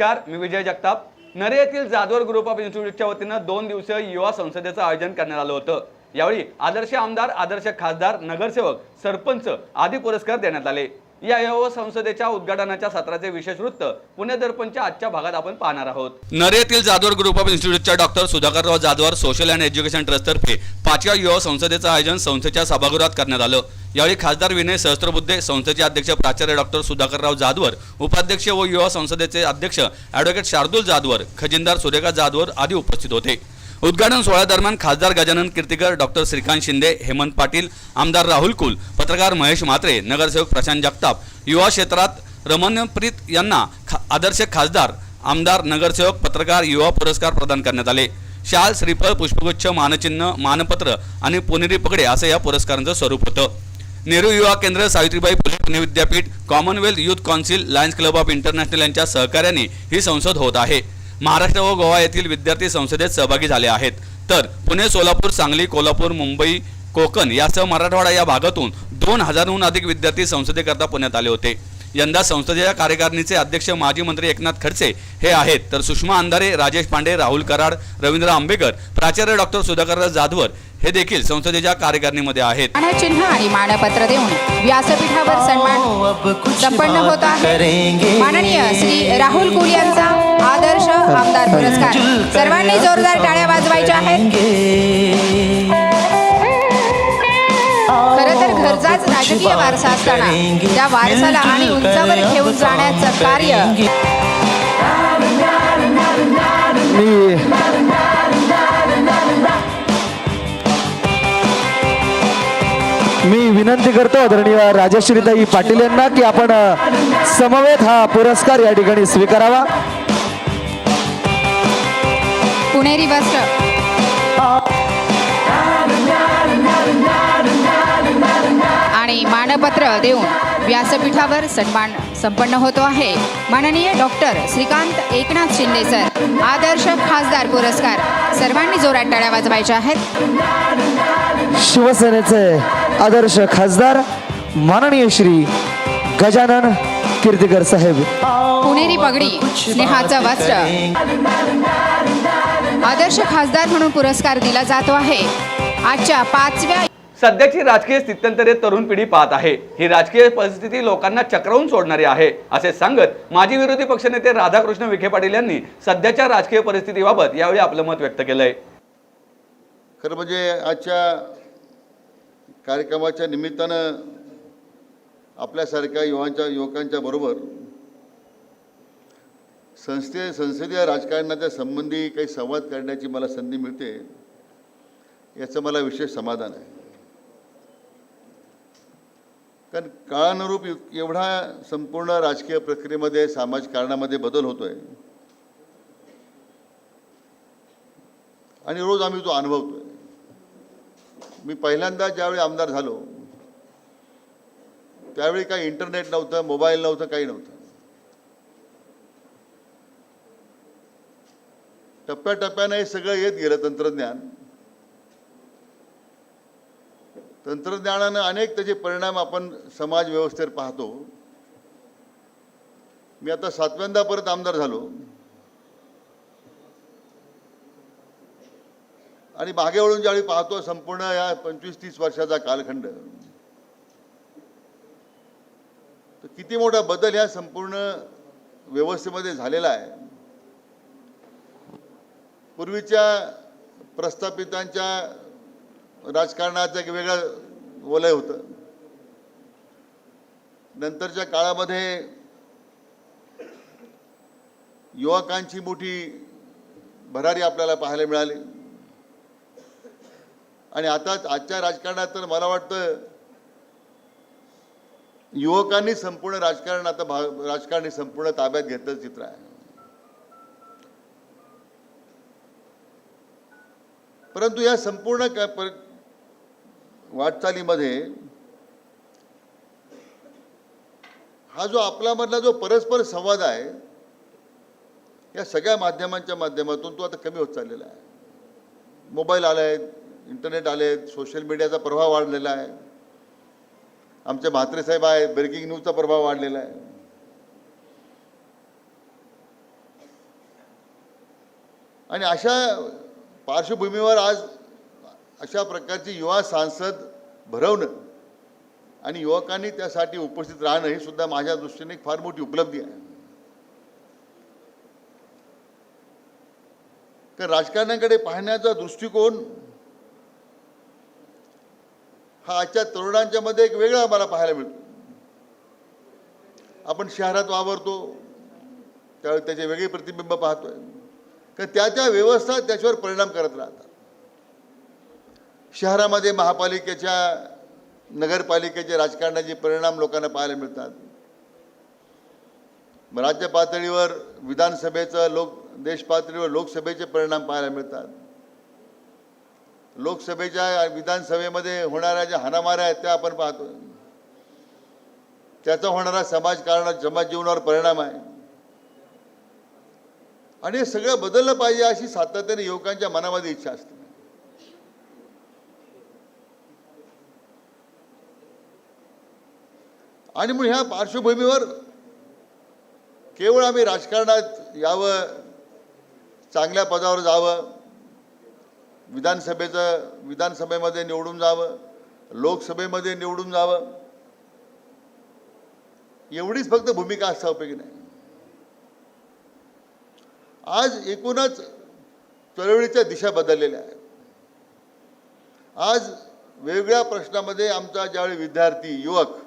नमस्कार, मी विजय जगताप. नरे येथील Jadhavar group of इन्स्टिट्यूटच्या वतीनं 2 दिवसीय युवा संसदेचं आयोजन करण्यात आलं होतं. यावेळी आदर्श आमदार, आदर्श खासदार, नगरसेवक, सरपंच आदी पुरस्कार देण्यात आले. या युवा संसदेच्या उद्घाटनाच्या सत्राचे विशेष वृत्त पुणे दर्पणच्या आजच्या भागात आपण पाहणार आहोत. नरे येथील जाधवर ग्रुप ऑफ इन्स्टिट्यूटच्या doctor Sudhakarrao Jadhavar social and education ट्रस्टतर्फे 5व्या युवा संसदेचं आयोजन संस्थेच्या सभागृहात करण्यात आलं. यावेळी खासदार विनय सहस्त्रबुद्धे, संस्थेचे अध्यक्ष प्राचार्य डॉक्टर सुधाकरराव जाधवर, उपाध्यक्ष व युवा संसदेचे अध्यक्ष ॲडव्होकेट शार्दूल जाधवर, खजिनदार सुरेखा जाधवर आदी उपस्थित होते. उद्घाटन सोहळ्यादरम्यान खासदार गजानन कीर्तीकर, डॉक्टर श्रीकांत शिंदे, हेमंत पाटील, आमदार राहुल कुल, पत्रकार महेश म्हात्रे, नगरसेवक प्रशांत जगताप, युवा क्षेत्रात रमणप्रीत यांना आदर्श खासदार, आमदार, नगरसेवक, पत्रकार, युवा पुरस्कार प्रदान करण्यात आले. शाल, श्रीफळ, पुष्पगुच्छ, मानचिन्ह, मानपत्र आणि पुणेरी पगडे असं या पुरस्कारांचं स्वरूप होतं. नेहरू युवा केंद्र, Savitribai Phule Pune Vidyapeeth, commonwealth youth council, lions club of international यांच्या सहकार्याने ही संसद होत आहे. महाराष्ट्र व गोवा येथील विद्यार्थी संसदेत सहभागी झाले आहेत. तर पुणे, सोलापूर, सांगली, कोल्हापूर, मुंबई, कोकण यासह मराठवाडा या भागातून 2000हून अधिक विद्यार्थी संसदेकरता पुण्यात आले होते. यंदा संसदेच्या कार्यकारिणीचे अध्यक्ष माजी मंत्री एकनाथ खडसे हे आहेत, तर सुषमा अंधारे, राजेश पांडे, राहुल कराड, रवींद्र आंबेकर, प्राचार्य डॉक्टर सुधाकरराव जाधवर हे देखील संसदेच्या कार्यकारिणीमध्ये आहेत. मानचिन्ह आणि मानपत्र देऊन व्यासपीठावर सन्मान संपन्न होत आहे. माननीय श्री राहुल कुल यांचा आदर्श आमदार पुरस्कार. सर्वांनी जोरदार टाळ्या वाजवायच्या आहेत. खरं तर घरचाच राजकीय वारसा असताना त्या वारसाला आणि उंचावर घेऊन जाण्याचं कार्य मी विनंती करतो आदरणीय राजश्रीताई पाटील यांना की आपण समवेत हा पुरस्कार या ठिकाणी स्वीकारावा. पुणेरी वस्त्र आणि मानपत्र देऊन व्यासपीठावर सन्मान संपन्न होतो आहे. माननीय डॉक्टर श्रीकांत एकनाथ शिंदे सर आदर्श खासदार पुरस्कार. सर्वांनी जोरात टाळ्या वाजवायच्या आहेत. शिवसेनेचे आदर्श खासदार माननीय श्री गजानन कीर्तीकर साहेब. पुणेरी पगडी, स्नेहाचं वस्त्र. आदर्श खासदार म्हणून पुरस्कार दिला जातो आहे. आजच्या 5व्या सध्याची राजकीय स्थित्यंतरे तरुण पिढी पाहत आहे. ही राजकीय परिस्थिती लोकांना चक्रावून सोडणारी आहे असे सांगत माजी विरोधी पक्षनेते राधाकृष्ण विखे पाटील यांनी सध्याच्या राजकीय परिस्थितीबाबत यावेळी आपलं मत व्यक्त केलंय. खरं म्हणजे आजच्या कार्यक्रमाच्या निमित्तानं आपल्यासारख्या युवकांच्या बरोबर संसदीय राजकारणाच्या संबंधी काही संवाद करण्याची मला संधी मिळते, याचं मला विशेष समाधान आहे. कारण काळानुरूप एवढा संपूर्ण राजकीय प्रक्रियेमध्ये, समाजकारणामध्ये बदल होतोय आणि रोज आम्ही तो अनुभवतोय. मी पहिल्यांदा ज्यावेळी आमदार झालो त्यावेळी काही इंटरनेट नव्हतं, मोबाईल नव्हतं, काही नव्हतं. टप्प्याटप्प्यानं हे सगळं येत गेलं. तंत्रज्ञानानं अनेक त्याचे परिणाम आपण समाज व्यवस्थेवर पाहतो. मी आता 7व्यांदा परत आमदार झालो आणि मागे वळून ज्यावेळी पाहतो संपूर्ण या 25-30 वर्षाचा कालखंड, तर किती मोठा बदल ह्या संपूर्ण व्यवस्थेमध्ये झालेला आहे. पूर्वीच्या प्रस्थापितांच्या राजकारणाचं एक वेगळं वलय होतं. नंतरच्या काळामध्ये युवकांची मोठी भरारी आपल्याला पाहायला मिळाली आणि आता आजच्या राजकारणात तर मला वाटतं युवकांनी संपूर्ण राजकारणी संपूर्ण ताब्यात घेतलं चित्र आहे. परंतु या संपूर्ण वाटचालीमध्ये हा जो आपल्यामधला जो परस्पर संवाद आहे, या सगळ्या माध्यमांच्या माध्यमातून तो आता कमी होत चाललेला आहे. मोबाईल आले आहेत, इंटरनेट आले आहेत, सोशल मीडियाचा प्रभाव वाढलेला आहे. आमचे म्हात्रे साहेब आहेत, ब्रेकिंग न्यूजचा प्रभाव वाढलेला आहे. आणि अशा पार्श्वभूमीवर आज अशा प्रकारची युवा सांसद भरवणं आणि युवकांनी त्यासाठी उपस्थित राहणं ही सुद्धा माझ्या दृष्टीने एक फार मोठी उपलब्धी आहे. कारण राजकारणाकडे पाहण्याचा दृष्टिकोन हा आजच्या तरुणांच्या मध्ये एक वेगळा मला पाहायला मिळतो. आपण शहरात वावरतो त्यावेळी त्याचे वेगळे प्रतिबिंब पाहतोय, कारण त्या व्यवस्था त्याच्यावर परिणाम करत राहतात. शहरामध्ये महापालिकेच्या नगरपालिकेचे राजकारणाचे परिणाम लोकांना पाहायला मिळतात. राज्य पातळीवर विधानसभेचं देश पातळीवर लोकसभेचे परिणाम पाहायला मिळतात. लोकसभेच्या विधानसभेमध्ये होणाऱ्या ज्या हाणामाऱ्या आहेत त्या आपण पाहतो. त्याचा होणारा समाज जीवनावर परिणाम आहे. आणि हे सगळं बदललं पाहिजे अशी सातत्याने युवकांच्या मनामध्ये इच्छा असते. आणि म्हणून ह्या पार्श्वभूमीवर केवळ आम्ही राजकारणात यावं, चांगल्या पदावर जावं, विधानसभेमध्ये निवडून जावं, लोकसभेमध्ये निवडून जावं, एवढीच फक्त भूमिका असता उपयोगी नाही. आज एकूणच चळवळीच्या दिशा बदललेल्या आहेत. आज वेगवेगळ्या प्रश्नामध्ये आमचा ज्यावेळी विद्यार्थी युवक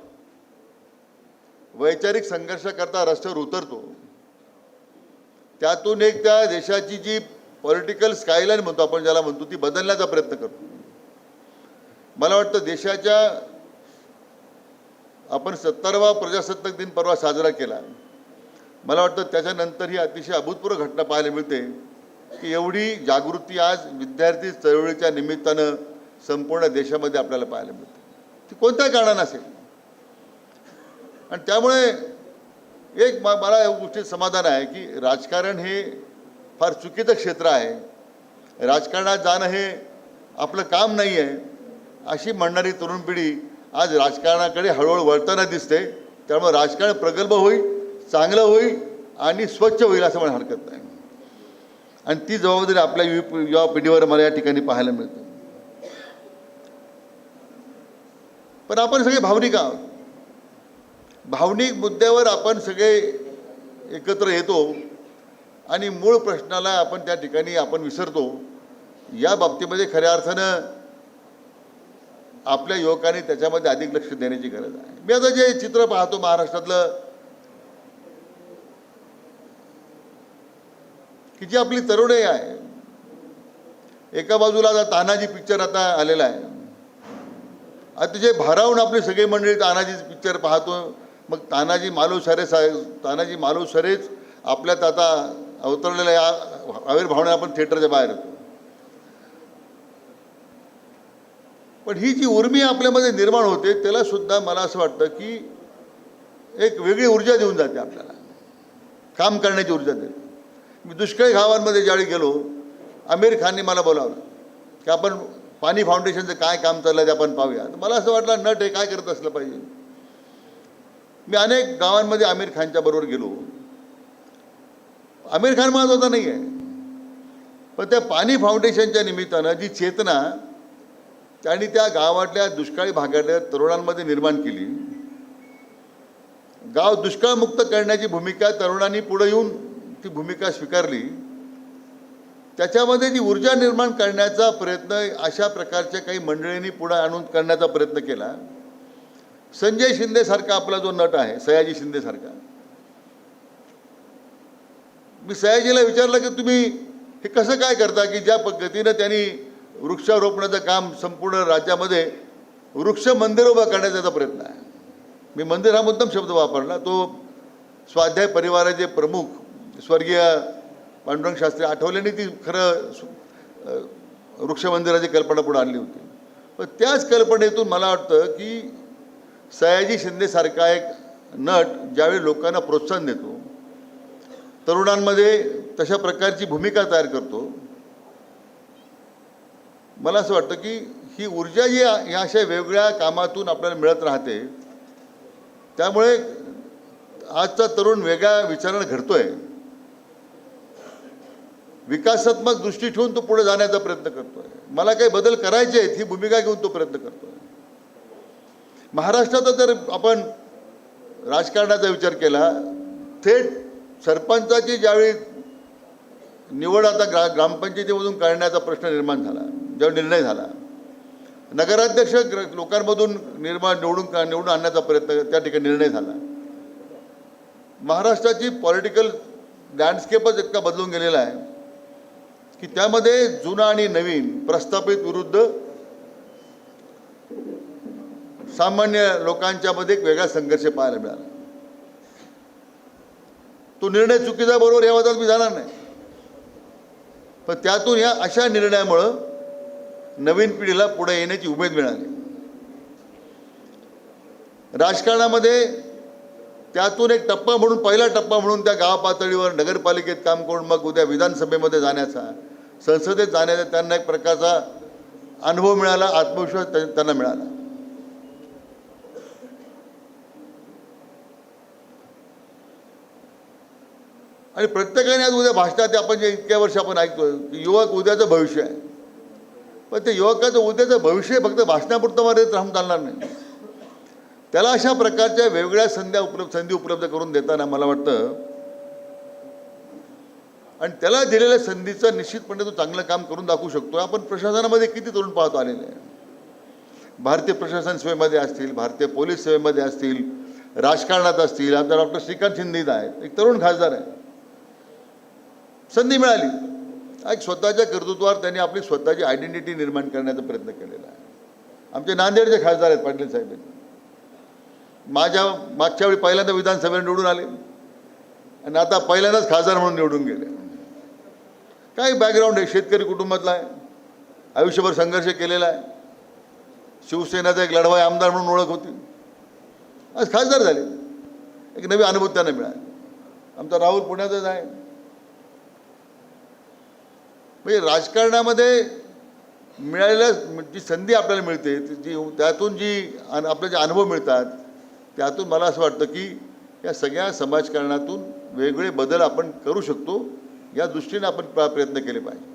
वैचारिक संघर्ष करता रस्त्यावर उतरतो, त्यातून एक त्या देशाची जी पॉलिटिकल स्कायलाईन म्हणतो आपण ज्याला म्हणतो ती बदलण्याचा प्रयत्न करतो. मला वाटतं देशाच्या आपण 70वा प्रजासत्ताक दिन परवा साजरा केला. मला वाटतं त्याच्यानंतर ही अतिशय अभूतपूर्व घटना पाहायला मिळते की एवढी जागृती आज विद्यार्थी चळवळीच्या निमित्तानं संपूर्ण देशामध्ये आपल्याला पाहायला मिळते. ती कोणत्याही कारणानं असेल. आणि त्यामुळे एक मला या गोष्टीत समाधान आहे की राजकारण हे फार चुकीचं क्षेत्र आहे, राजकारणात जाणं हे आपलं काम नाही आहे अशी म्हणणारी तरुण पिढी आज राजकारणाकडे हळूहळू वळताना दिसते. त्यामुळे राजकारण प्रगल्भ होईल, चांगलं होईल आणि स्वच्छ होईल असं मला हरकत नाही. आणि ती जबाबदारी आपल्या युवा पिढीवर मला या ठिकाणी पाहायला मिळते. पण आपण सगळे भावनिक आहोत. भावनिक मुद्द्यावर आपण सगळे एकत्र येतो आणि मूळ प्रश्नाला आपण त्या ठिकाणी आपण विसरतो. या बाबतीमध्ये खऱ्या अर्थानं आपल्या युवकांनी त्याच्यामध्ये अधिक लक्ष देण्याची गरज आहे. मी आता जे चित्र पाहतो महाराष्ट्रातलं की जी आपली तरुणी आहे, एका बाजूला आता तानाजी पिक्चर आता आलेला आहे. अतिशय भारावून आपली सगळी मंडळी तानाजी पिक्चर पाहतो. मग तानाजी मालुसरेच आपल्यात आता अवतरलेल्या या आविर्भावने आपण थिएटरच्या बाहेर येतो. पण ही जी उर्मी आपल्यामध्ये निर्माण होते त्याला सुद्धा मला असं वाटतं की एक वेगळी ऊर्जा देऊन जाते, आपल्याला काम करण्याची ऊर्जा देते. मी दुष्काळी गावांमध्ये ज्यावेळी गेलो, आमिर खानने मला बोलावलं की आपण पाणी फाउंडेशनचं काय काम चाललं ते आपण पाहूया. मला असं वाटलं नट हे काय करत असलं पाहिजे. मी अनेक गावांमध्ये आमिर खानच्या बरोबर गेलो. आमिर खान माझा होता नाही आहे, पण त्या पाणी फाउंडेशनच्या निमित्तानं जी चेतना त्यांनी त्या गावातल्या दुष्काळी भागातल्या तरुणांमध्ये निर्माण केली, गाव दुष्काळमुक्त करण्याची भूमिका तरुणांनी पुढे येऊन ती भूमिका स्वीकारली. त्याच्यामध्ये जी ऊर्जा निर्माण करण्याचा प्रयत्न अशा प्रकारच्या काही मंडळींनी पुढे आणून करण्याचा प्रयत्न केला. संजय शिंदेसारखा आपला जो नट आहे, सयाजी शिंदेसारखा, मी सयाजीला विचारलं की तुम्ही हे कसं काय करता की ज्या पद्धतीनं त्यांनी वृक्षारोपणाचं काम संपूर्ण राज्यामध्ये वृक्ष मंदिर उभं करण्याचा प्रयत्न आहे. मी मंदिर हा मुद्दाम शब्द वापरला. तो स्वाध्याय परिवाराचे प्रमुख स्वर्गीय पांडुरंग शास्त्री आठवलेंनी ती खरं वृक्षमंदिराची कल्पना पुढे आणली होती. पण त्याच कल्पनेतून मला वाटतं की सयाजी शिंदेसारखा एक नट ज्यावेळी लोकांना प्रोत्साहन देतो, तरुणांमध्ये तशा प्रकारची भूमिका तयार करतो, मला असं वाटतं की ही ऊर्जा जी या अशा वेगवेगळ्या कामातून आपल्याला मिळत राहते. त्यामुळे आजचा तरुण वेगळ्या विचारानं घडतोय. विकासात्मक दृष्टी ठेवून तो पुढे जाण्याचा प्रयत्न करतोय. मला काही बदल करायचे आहेत ही भूमिका घेऊन तो प्रयत्न करतोय. महाराष्ट्रात जर आपण राजकारणाचा विचार केला, थेट सरपंचाची ज्यावेळी निवड आता ग्रामपंचायतीमधून काढण्याचा प्रश्न निर्माण झाला, जेव्हा निर्णय झाला, नगराध्यक्ष लोकांमधून निवडून आणण्याचा प्रयत्न त्या ठिकाणी निर्णय झाला. महाराष्ट्राची पॉलिटिकल लँडस्केपच इतका बदलून गेलेला आहे की त्यामध्ये जुना आणि नवीन, प्रस्थापित विरुद्ध सामान्य लोकांच्या मध्ये एक वेगळा संघर्ष पाहायला मिळाला. तो निर्णय चुकीचा बरोबर या वादात मी जाणार नाही, पण त्यातून या अशा निर्णयामुळं नवीन पिढीला पुढे येण्याची उमेद मिळाली. राजकारणामध्ये त्यातून एक टप्पा म्हणून, पहिला टप्पा म्हणून त्या गाव पातळीवर नगरपालिकेत काम करून मग उद्या विधानसभेमध्ये जाण्याचा, संसदेत जाण्याचा त्यांना एक प्रकारचा अनुभव मिळाला, आत्मविश्वास त्यांना मिळाला. आणि प्रत्येकाने आज उद्या भाषणात आपण जे इतक्या वर्ष आपण ऐकतोय की युवक उद्याचं भविष्य आहे, पण ते युवकाचं उद्याचं भविष्य फक्त भाषणापुरतं मर्यादित राहून चालणार नाही. त्याला अशा प्रकारच्या वेगवेगळ्या संधी उपलब्ध करून देताना मला वाटतं, आणि त्याला दिलेल्या संधीचं निश्चितपणे तो चांगलं काम करून दाखवू शकतो. आपण प्रशासनामध्ये किती तरुण पाहतो आलेले आहे. भारतीय प्रशासन सेवेमध्ये असतील, भारतीय पोलीस सेवेमध्ये असतील, राजकारणात असतील. आता डॉक्टर श्रीकांत शिंदे आहेत, एक तरुण खासदार आहे. संधी मिळाली, एक स्वतःच्या कर्तृत्वावर त्यांनी आपली स्वतःची आयडेंटिटी निर्माण करण्याचा प्रयत्न केलेला आहे. आमचे नांदेडचे खासदार आहेत पाटील साहेब, मागच्या वेळी पहिल्यांदा विधानसभेला निवडून आले आणि आता पहिल्यांदाच खासदार म्हणून निवडून गेले. काय बॅकग्राऊंड आहे, शेतकरी कुटुंबातला आहे, आयुष्यभर संघर्ष केलेला आहे, शिवसेनेचा एक लढवाई आमदार म्हणून ओळख होती, आज खासदार झाले. एक नवी अनुभूती त्यांना मिळाली. आमचा राहुल पुण्याचाच आहे. म्हणजे राजकारणामध्ये मिळालेल्या जी संधी आपल्याला मिळते, त्यातून आपले जे अनुभव मिळतात, त्यातून मला असं वाटतं की या सगळ्या समाजकारणातून वेगवेगळे बदल आपण करू शकतो. या दृष्टीने आपण प्रयत्न केले पाहिजे.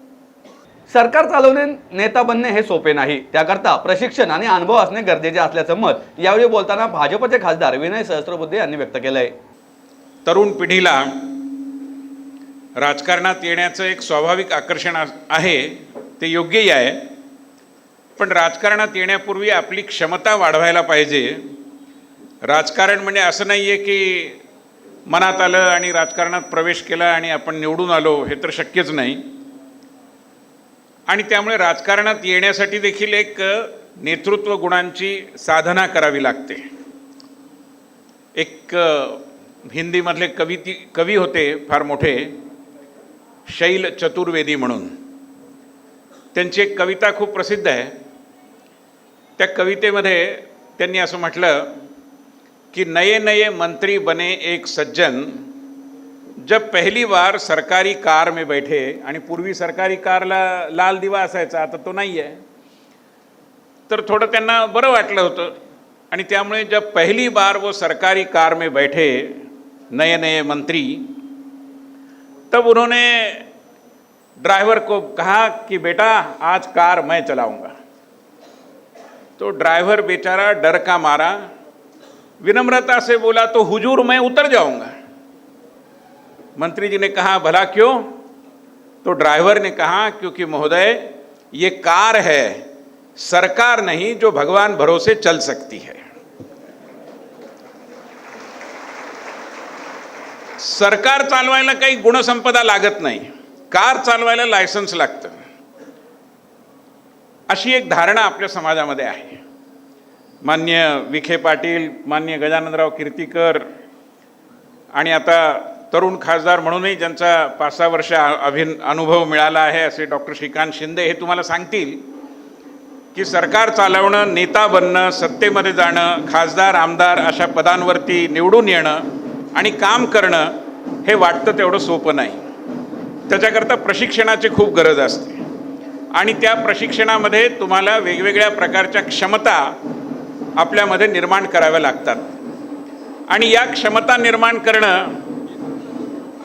सरकार चालवणे, नेता बनणे हे सोपे नाही. त्याकरता प्रशिक्षण आणि अनुभव असणे गरजेचे असल्याचं मत यावेळी बोलताना भाजपचे खासदार विनय सहस्त्रबुद्धे यांनी व्यक्त केलंय. तरुण पिढीला राजकारणात येण्याचं एक स्वाभाविक आकर्षण आहे, ते योग्यही आहे. पण राजकारणात येण्यापूर्वी आपली क्षमता वाढवायला पाहिजे. राजकारण म्हणजे असं नाही आहे की मनात आलं आणि राजकारणात प्रवेश केला आणि आपण निवडून आलो, हे तर शक्यच नाही. आणि त्यामुळे राजकारणात येण्यासाठी देखील एक नेतृत्व गुणांची साधना करावी लागते. एक हिंदीमधले कवी होते फार मोठे, शैल चतुर्वेदी म्हणून. त्यांची एक कविता खूप प्रसिद्ध आहे. त्या कवितेमध्ये त्यांनी असं म्हटलं कि नए नए मंत्री बने एक सज्जन जब पहली बार सरकारी कार में बैठे. आणि पूर्वी सरकारी कारला लाल दिवा असायचा, आता तो नाही आहे. तर थोडं त्यांना बरं वाटलं होतं आणि त्यामुळे जब पहली बार वो सरकारी कार में बैठे नए नए मंत्री, तब उन्होंने ड्राइवर को कहा कि बेटा आज कार मैं चलाऊंगा. तो ड्राइवर बेचारा डर का मारा विनम्रता से बोला तो हुजूर मैं उतर जाऊंगा. मंत्री जी ने कहा भला क्यों? तो ड्राइवर ने कहा क्योंकि महोदय ये कार है, सरकार नहीं जो भगवान भरोसे चल सकती है. सरकार चालवायला काही गुणसंपदा लागत नाही, कार चालवायला लायसन्स लागतं. अशी एक धारणा आपल्या समाजामध्ये आहे. मान्य विखे पाटील, मान्य गजाननराव कीर्तीकर आणि आता तरुण खासदार म्हणूनही ज्यांचा 5-6 वर्ष अनुभव मिळाला आहे असे डॉक्टर श्रीकांत शिंदे हे तुम्हाला सांगतील की सरकार चालवणं, नेता बनणं, सत्तेमध्ये जाणं, खासदार आमदार अशा पदांवरती निवडून येणं आणि काम करणं हे वाटतं तेवढं सोपं नाही. त्याच्याकरता प्रशिक्षणाची खूप गरज असते आणि त्या प्रशिक्षणामध्ये तुम्हाला वेगवेगळ्या प्रकारच्या क्षमता आपल्यामध्ये निर्माण कराव्या लागतात. आणि या क्षमता निर्माण करणं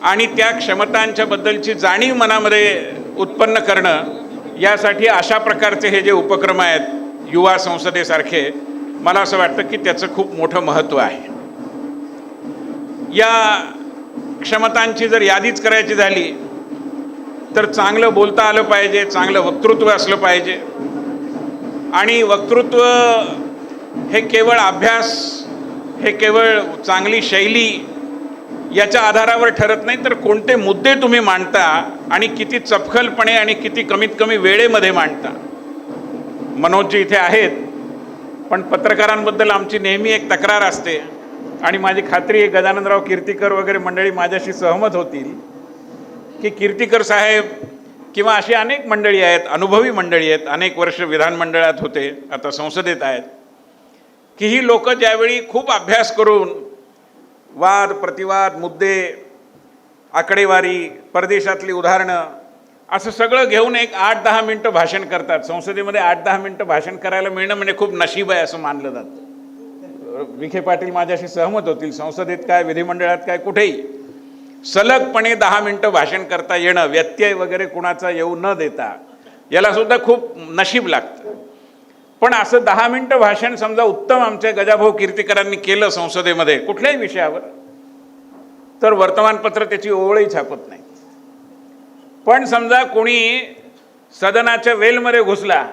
आणि त्या क्षमतांच्या बद्दलची जाणीव मनामध्ये उत्पन्न करणं, यासाठी अशा प्रकारचे हे जे उपक्रम आहेत युवा संसदेसारखे, मला असं वाटतं की त्याचं खूप मोठं महत्त्व आहे. या क्षमतांची जर यादीच करायची झाली तर चांगलं बोलता आलं पाहिजे, चांगलं वक्तृत्व असलं पाहिजे. आणि वक्तृत्व हे केवळ अभ्यास, हे केवळ चांगली शैली याच्या आधारावर ठरत नाही, तर कोणते मुद्दे तुम्ही मांडता आणि किती चपखलपणे आणि किती कमीत कमी वेळेमध्ये मांडता. मनोजजी इथे आहेत, पण पत्रकारांबद्दल आमची नेहमी एक तक्रार असते आणि माझी खात्री आहे गजाननराव कीर्तीकर वगैरे मंडळी माझ्याशी सहमत होतील की कीर्तीकर साहेब किंवा अशी अनेक मंडळी आहेत, अनुभवी मंडळी आहेत, अनेक वर्ष विधानमंडळात होते, आता संसदेत आहेत, की ही लोक ज्यावेळी खूप अभ्यास करून वाद प्रतिवाद, मुद्दे, आकडेवारी, परदेशातली उदाहरणं असं सगळं घेऊन एक 8-10 मिनटं भाषण करतात. संसदेमध्ये 8-10 मिनटं भाषण करायला मिळणं म्हणजे खूप नशीब आहे असं मानलं जातं. विखे पाटील माझ्याशी सहमत होतील, संसदेत काय, विधिमंडळात काय, कुठेही सलगपणे 10 मिनटं भाषण करता येणं, व्यत्यय वगैरे कुणाचा येऊ न देता, याला सुद्धा खूप नशीब लागतं. पण असं 10 मिनटं भाषण समजा उत्तम आमच्या गजाभाऊ कीर्तीकरांनी केलं संसदेमध्ये कुठल्याही विषयावर, तर वर्तमानपत्र त्याची ओळही छापत नाही. पण समजा कोणी सदनाच्या वेलमध्ये घुसला,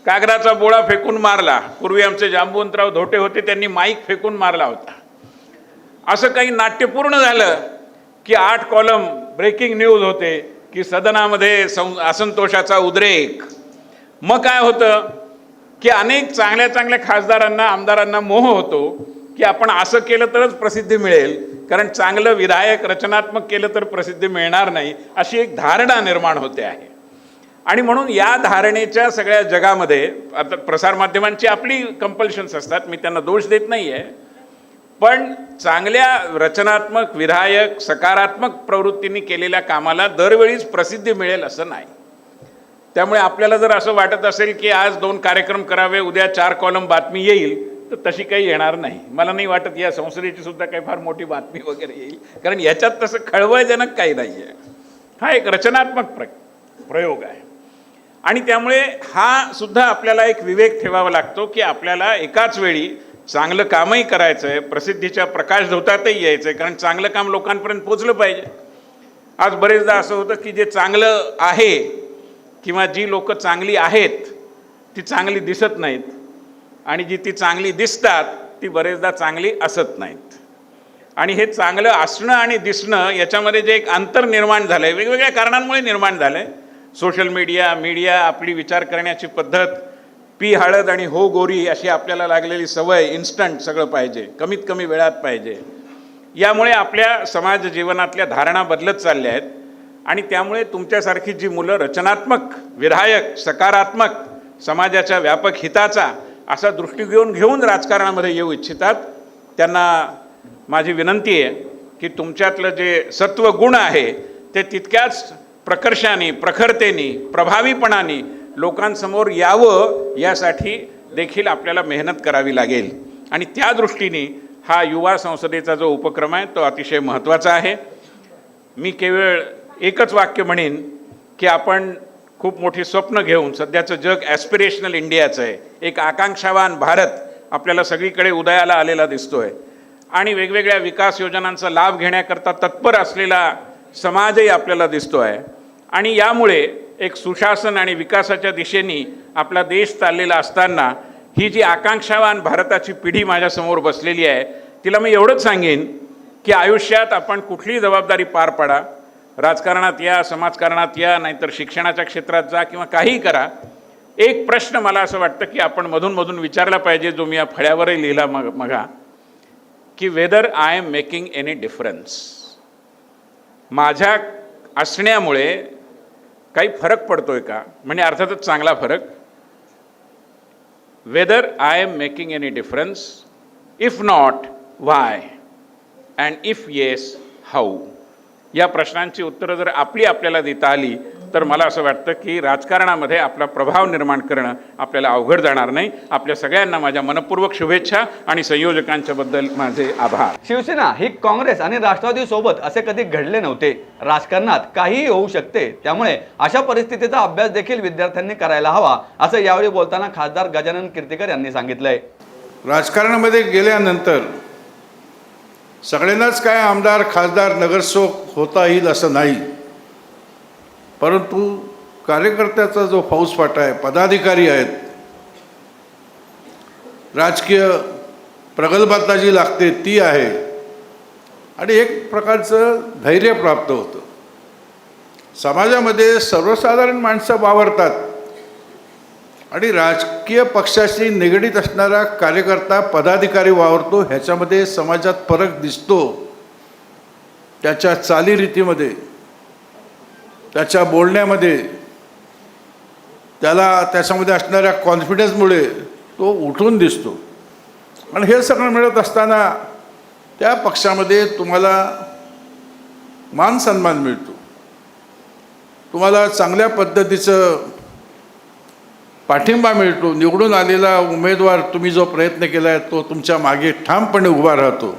कागदाचा बोळा फेकून मारला, पूर्वी आमचे जांबुवंतराव धोटे होते, त्यांनी माईक फेकून मारला होता, असं काही नाट्यपूर्ण झालं की 8 कॉलम ब्रेकिंग न्यूज होते की सदनामध्ये असंतोषाचा उद्रेक. मग काय होतं की अनेक चांगल्या चांगल्या खासदारांना, आमदारांना मोह होतो की आपण असं केलं तरच प्रसिद्धी मिळेल, कारण चांगलं विधायक रचनात्मक केलं तर प्रसिद्धी मिळणार नाही, अशी एक धारणा निर्माण होते आहे. आणि म्हणून या धारणेच्या सगळ्या जगामध्ये आता प्रसारमाध्यमांची आपली कंपल्शन्स असतात, मी त्यांना दोष देत नाही आहे, पण चांगल्या रचनात्मक, विधायक, सकारात्मक प्रवृत्तींनी केलेल्या कामाला दरवेळीच प्रसिद्धी मिळेल असं नाही. त्यामुळे आपल्याला जर असं वाटत असेल की आज 2 कार्यक्रम करावे, उद्या 4 कॉलम बातमी येईल, तर तशी काही येणार नाही. मला नाही वाटत या संसदेची सुद्धा काही फार मोठी बातमी वगैरे येईल, कारण याच्यात तसं खळबळजनक काही नाही आहे. हा एक रचनात्मक प्रयोग आहे. आणि त्यामुळे हा सुद्धा आपल्याला एक विवेक ठेवावा लागतो की आपल्याला एकाच वेळी चांगलं कामही करायचं आहे, प्रसिद्धीच्या प्रकाशझोतातही यायचं आहे, कारण चांगलं काम लोकांपर्यंत पोचलं पाहिजे. आज बरेचदा असं होतं की जे चांगलं आहे किंवा जी लोक चांगली आहेत ती चांगली दिसत नाहीत, आणि जी ती चांगली दिसतात ती बरेचदा चांगली असत नाहीत. आणि हे चांगलं असणं आणि दिसणं याच्यामध्ये जे एक अंतर निर्माण झालं आहे, वेगवेगळ्या कारणांमुळे निर्माण झालं आहे. सोशल मीडिया, आपली विचार करण्याची पद्धत, पी हळद आणि हो गोरी अशी आपल्याला लागलेली सवय, इन्स्टंट सगळं पाहिजे, कमीत कमी वेळात पाहिजे, यामुळे आपल्या समाज जीवनातल्या धारणा बदलत चालल्या आहेत. आणि त्यामुळे तुमच्यासारखी जी मुलं रचनात्मक, विधायक, सकारात्मक, समाजाच्या व्यापक हिताचा असा दृष्टिकोन घेऊन राजकारणामध्ये येऊ इच्छितात, त्यांना माझी विनंती आहे की तुमच्यातलं जे सत्वगुण आहे ते तितक्याच प्रकर्षाने, प्रखरतेने, प्रभावीपणाने लोकांसमोर यावं, यासाठी देखील आपल्याला मेहनत करावी लागेल. आणि त्या दृष्टीने हा युवा संसदेचा जो उपक्रम आहे तो अतिशय महत्त्वाचा आहे. मी केवळ एकच वाक्य म्हणेन की आपण खूप मोठी स्वप्न घेऊन, सध्याचं जग ॲस्पिरेशनल इंडियाचं आहे, एक आकांक्षावान भारत आपल्याला सगळीकडे उदयाला आलेला दिसतोय, आणि वेगवेगळ्या विकास योजनांचा लाभ घेण्याकरता तत्पर असलेला समाजही आपल्याला दिसतो आहे. आणि यामुळे एक सुशासन आणि विकासाच्या दिशेने आपला देश चाललेला असताना ही जी आकांक्षावान भारताची पिढी माझ्यासमोर बसलेली आहे, तिला मी एवढंच सांगेन की आयुष्यात आपण कुठलीही जबाबदारी पार पाडा, राजकारणात या, समाजकारणात या, नाहीतर शिक्षणाच्या क्षेत्रात जा किंवा काहीही करा, एक प्रश्न मला असं वाटतं की आपण मधून विचारला पाहिजे, जो मी या फळ्यावरही लिहिला मगा, की weather I am making any difference, माझ्या असण्यामुळे काही फरक पडतोय का, म्हणजे अर्थातच चांगला फरक. Whether I am making any difference, if not why, and if yes how, या प्रश्नांची उत्तरं जर आपल्याला देता आली तर मला असं वाटतं की राजकारणामध्ये आपला प्रभाव निर्माण करणं आपल्याला अवघड जाणार नाही. आपल्या सगळ्यांना माझ्या मनपूर्वक शुभेच्छा आणि संयोजकांच्याबद्दल माझे आभार. शिवसेना ही काँग्रेस आणि राष्ट्रवादी सोबत असे कधी घडले नव्हते. राजकारणात काहीही होऊ शकते, त्यामुळे अशा परिस्थितीचा अभ्यास देखील विद्यार्थ्यांनी करायला हवा, असं यावेळी बोलताना खासदार गजानन कीर्तीकर यांनी सांगितलंय. राजकारणामध्ये गेल्यानंतर सगळ्यांनाच काय आमदार खासदार नगरसेवक होता येईल असं नाही, परंतु कार्यकर्त्याचा जो फौजफाटा आहे, पदाधिकारी आहेत, राजकीय प्रगल्भता जी लागते ती आहे आणि एक प्रकारचं धैर्य प्राप्त होतं. समाजामध्ये सर्वसाधारण माणसं वावरतात आणि राजकीय पक्षाशी निगडीत असणारा कार्यकर्ता पदाधिकारी वावरतो, ह्याच्यामध्ये समाजात फरक दिसतो. त्याच्या चालीरीतीमध्ये, त्याच्या बोलण्यामध्ये, त्याच्यामध्ये असणाऱ्या कॉन्फिडन्समुळे तो उठून दिसतो. आणि हे सगळं मिळत असताना त्या पक्षामध्ये तुम्हाला मान सन्मान मिळतो, तुम्हाला चांगल्या पद्धतीचं पाठिंबा मिळतो. निवडून आलेला उमेदवार तुम्ही जो प्रयत्न केला आहे तो तुमच्या मागे ठामपणे उभा राहतो.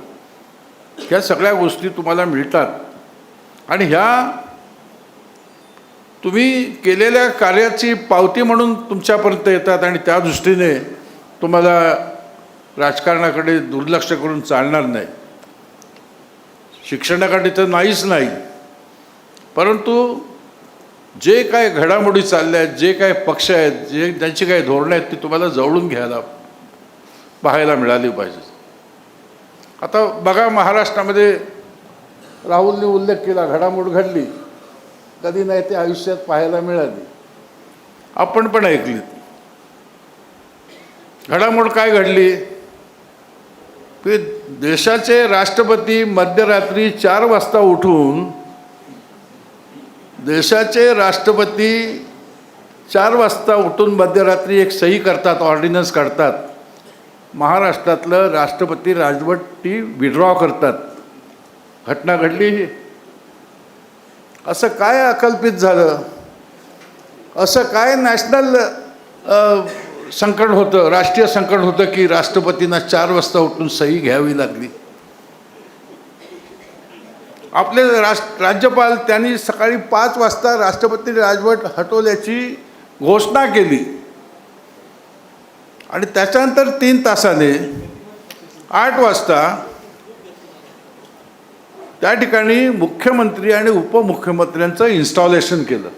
ह्या सगळ्या गोष्टी तुम्हाला मिळतात आणि ह्या तुम्ही केलेल्या कार्याची पावती म्हणून तुमच्यापर्यंत येतात आणि त्या दृष्टीने तुम्हाला राजकारणाकडे दुर्लक्ष करून चालणार नाही. शिक्षणाकडे तर नाहीच नाही, परंतु जे काय घडामोडी चालल्या आहेत, जे काय पक्ष आहेत, ज्यांची काही धोरणं आहेत ती तुम्हाला जवळून घ्यायला पाहायला मिळाली पाहिजे. आता बघा, महाराष्ट्रामध्ये राहुलने उल्लेख केला, घडामोड घडली, कधी नाही ते आयुष्यात पाहायला मिळाली, आपण पण ऐकली. घडामोड काय घडली की देशाचे राष्ट्रपती मध्यरात्री 4 वाजता उठून, देशाचे राष्ट्रपती 4 वाजता उठून मध्यरात्री एक सही करतात, ऑर्डिनन्स काढतात, महाराष्ट्रातलं राष्ट्रपती राजवट ती विड्रॉ करतात. घटना घडली. असं काय अकल्पित झालं, असं काय नॅशनल संकट होतं, राष्ट्रीय संकट होतं की राष्ट्रपतींना 4 वाजता उठून सही घ्यावी लागली. आपले राज्यपाल त्यांनी सकाळी 5 वाजता राष्ट्रपती राजवट हटवल्याची घोषणा केली आणि त्याच्यानंतर 3 तासाने 8 वाजता त्या ठिकाणी मुख्यमंत्री आणि उपमुख्यमंत्र्यांचं इन्स्टॉलेशन केलं.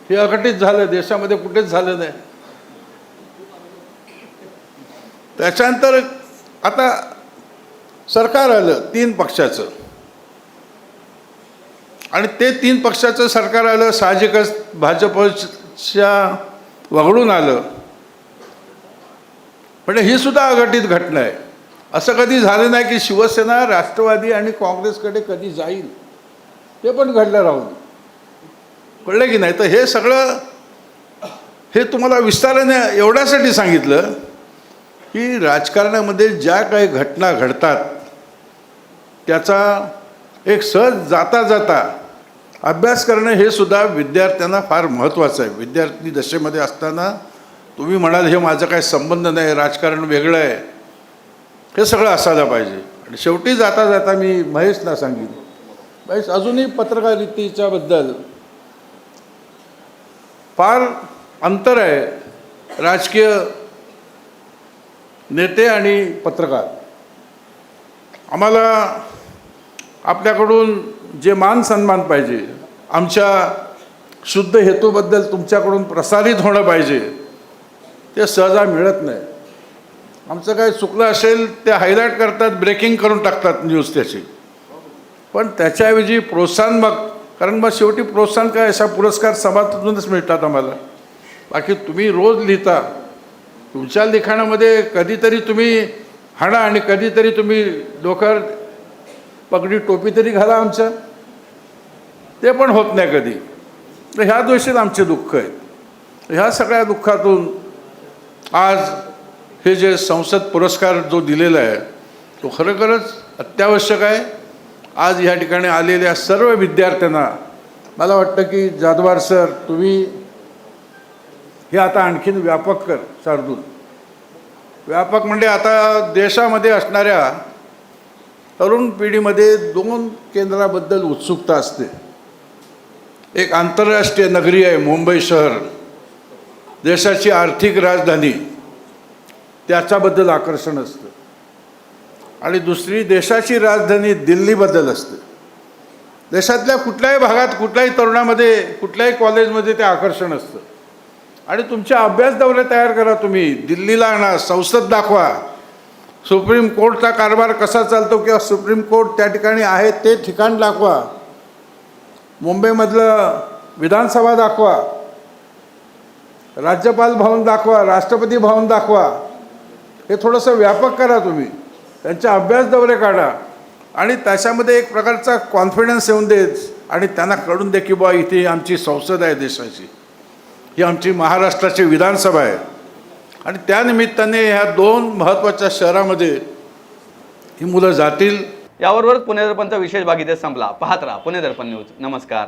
हे अघटित झालं, देशामध्ये कुठेच झालं नाही. त्याच्यानंतर आता सरकार आलं 3 पक्षाचं आणि ते 3 पक्षाचं सरकार आलं, साहजिकच भाजपच्या वगळून आलं. म्हणजे ही सुद्धा अघटित घटना आहे. असं कधी झालं नाही की शिवसेना राष्ट्रवादी आणि काँग्रेसकडे कधी जाईल, ते पण घडलं राहून. कळलं की नाही? तर हे सगळं हे तुम्हाला विस्ताराने एवढ्यासाठी सांगितलं की राजकारणामध्ये ज्या काही घटना घडतात त्याचा एक सहज जाता जाता अभ्यास करणं हे सुद्धा विद्यार्थ्यांना फार महत्त्वाचं आहे. विद्यार्थी दशेमध्ये असताना तुम्ही म्हणाल हे माझं काही संबंध नाही, राजकारण वेगळं आहे, हे सगळं असायला पाहिजे. आणि शेवटी जाता जाता मी महेशला सांगेन, महेश अजूनही पत्रकारितेच्याबद्दल फार अंतर आहे राजकीय नेते आणि पत्रकार. आम्हाला आपल्याकडून जे मान सन्मान पाहिजे, आमच्या शुद्ध हेतूबद्दल तुमच्याकडून प्रसारित होणं पाहिजे, ते सहजा मिळत नाही. आमचं काय चुकलं असेल ते हायलाईट करतात, ब्रेकिंग करून टाकतात न्यूज त्याची. पण त्याच्याऐवजी प्रोत्साहन, मग कारण मग शेवटी प्रोत्साहन काय, असा पुरस्कार समाजातूनच मिळतात आम्हाला. बाकी तुम्ही रोज लिहिता, तुमच्या लिखाणामध्ये कधीतरी तुम्ही हाणा आणि कधीतरी तुम्ही डोक्यावर पगडी टोपी तरी घाला आमच्या, ते पण होत नाही कधी. तर ह्या दृष्टीत आमचे दुःख आहेत. ह्या सगळ्या दुःखातून आज हे जे संसद पुरस्कार जो दिलेला आहे तो खरोखरच अत्यावश्यक आहे. आज ह्या ठिकाणी आलेल्या सर्व विद्यार्थ्यांना मला वाटतं की जाधवार सर तुम्ही हे आता आणखीन व्यापक कर शार्दूल. व्यापक म्हणजे आता देशामध्ये असणाऱ्या तरुण पिढीमध्ये 2 केंद्राबद्दल उत्सुकता असते. एक आंतरराष्ट्रीय नगरी आहे मुंबई शहर, देशाची आर्थिक राजधानी, त्याच्याबद्दल आकर्षण असतं. आणि दुसरी देशाची राजधानी दिल्लीबद्दल असते. देशातल्या कुठल्याही भागात कुठल्याही तरुणामध्ये कुठल्याही कॉलेजमध्ये ते आकर्षण असतं. आणि तुमचे अभ्यास दौरे तयार करा. तुम्ही दिल्लीला आणा, संसद दाखवा, सुप्रीम कोर्टचा कारभार कसा चालतो किंवा सुप्रीम कोर्ट त्या ठिकाणी आहे ते ठिकाण दाखवा, मुंबईमधलं विधानसभा दाखवा, राज्यपाल भवन दाखवा, राष्ट्रपती भवन दाखवा. हे थोडंसं व्यापक करा तुम्ही. त्यांचे अभ्यास दौरे काढा आणि त्याच्यामध्ये एक प्रकारचा कॉन्फिडन्स येऊन देत आणि त्यांना कळून दे की बा इथे आमची संसद आहे देशाची, ही आमची महाराष्ट्राची विधानसभा आहे. आणि त्यानिमित्ताने ह्या 2 महत्त्वाच्या शहरामध्ये ही मुलं जातील. याबरोबरच पुणे दर्पणचा विशेष भाग इथे संपला. पाहत राहा पुणे दर्पण न्यूज. नमस्कार.